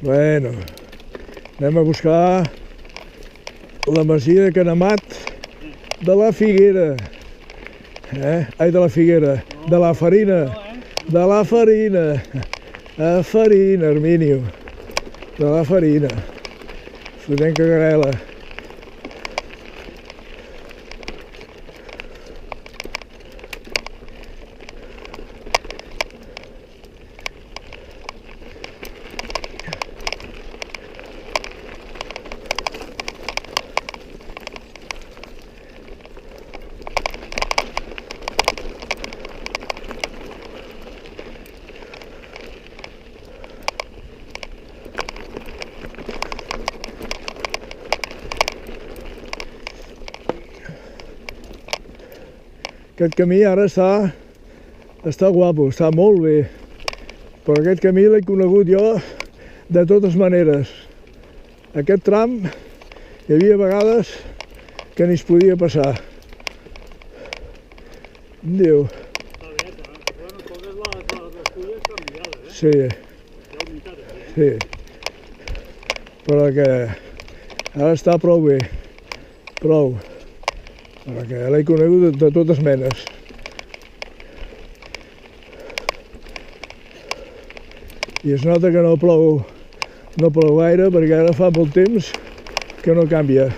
Bueno, anem a buscar la masia de Canemat de la Figuera. Ai, de la Figuera, de la Farina. De la Farina. A Farina, Arminio. De la Farina. Fotent cagarela. Aquest camí ara està guapo, està molt bé, però aquest camí l'he conegut jo de totes maneres. Aquest tram hi havia vegades que ni es podia passar. Déu. Sí, sí, però que ara està prou bé, prou. Perquè l'he conegut de totes menes. I es nota que no plou gaire perquè ara fa molt temps que no canvia.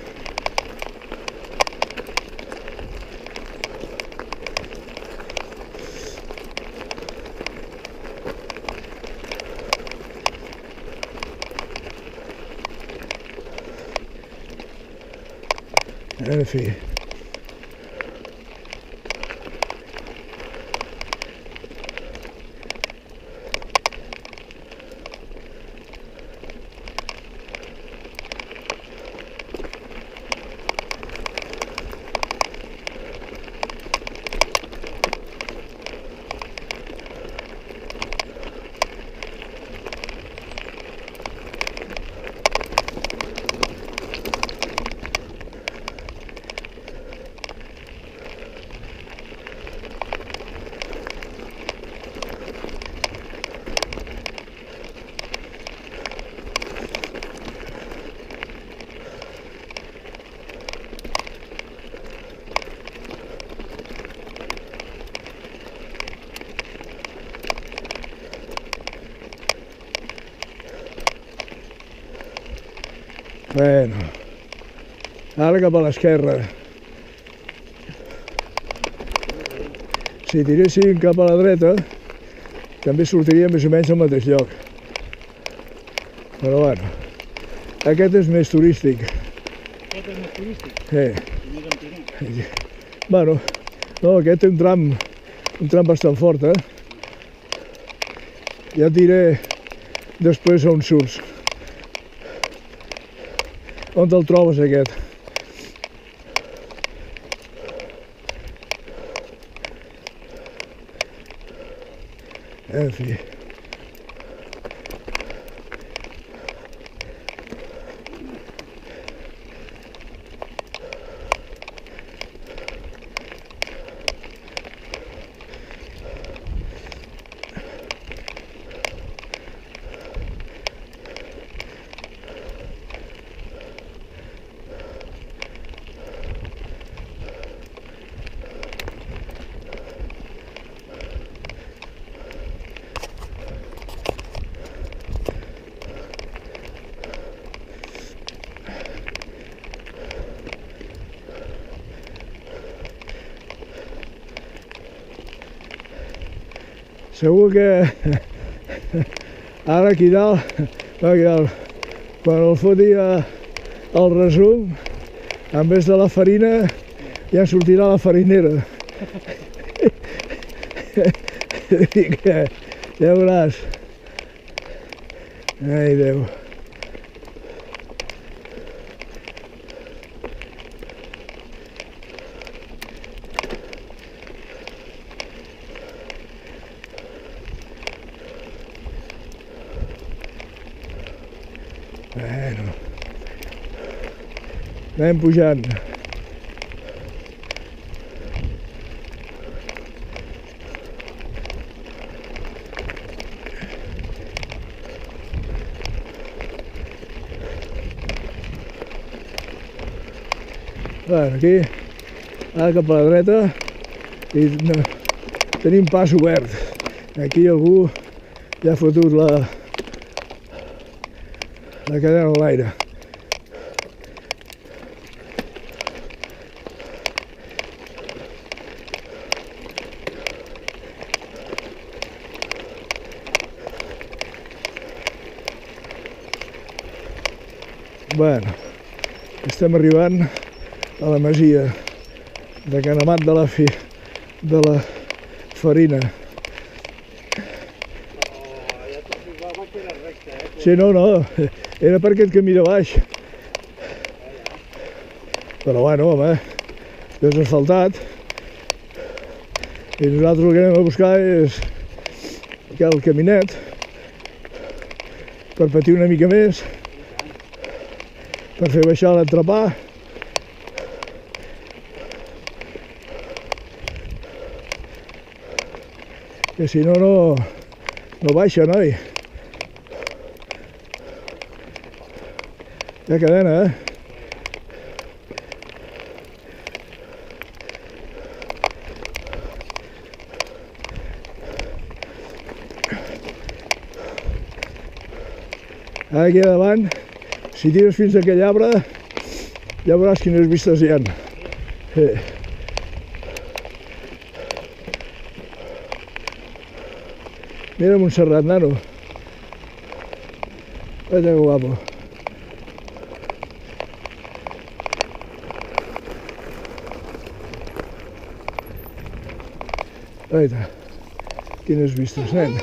En fi. Bueno, ara cap a l'esquerra. Si tiréssim cap a la dreta, també sortiria més o menys al mateix lloc. Però bueno, aquest és més turístic. Aquest és més turístic? Sí. I més empinat. Bueno, no, aquest té un tram bastant fort, Ja et diré després on surts. On te'l trobes, aquest? En fi. Segur que ara aquí dalt, quan el foti el resum, en vez de la farina, ja sortirà la farinera. Ja veuràs. Ai, Déu. Bueno, anem pujant. Bueno, aquí, ara cap a la dreta, i tenim pas obert. Aquí algú ja ha fotut la cadena a l'aire. Bueno, estem arribant a la masia de Can Amat de la Farina. Ja t'arribava que era recte, Sí, no, era per aquest camí de baix. Però bueno, home, és asfaltat. I nosaltres el que anem a buscar és el caminet per patir una mica més, per fer baixar l'entrepà. Que si no, no baixa, noi. Hi ha cadena, Ara aquí davant, si tires fins a aquell arbre, ja veuràs quines vistes hi ha. Mira Montserrat, nano. Vaya que guapo. Ahí està. Quines vistes, nen.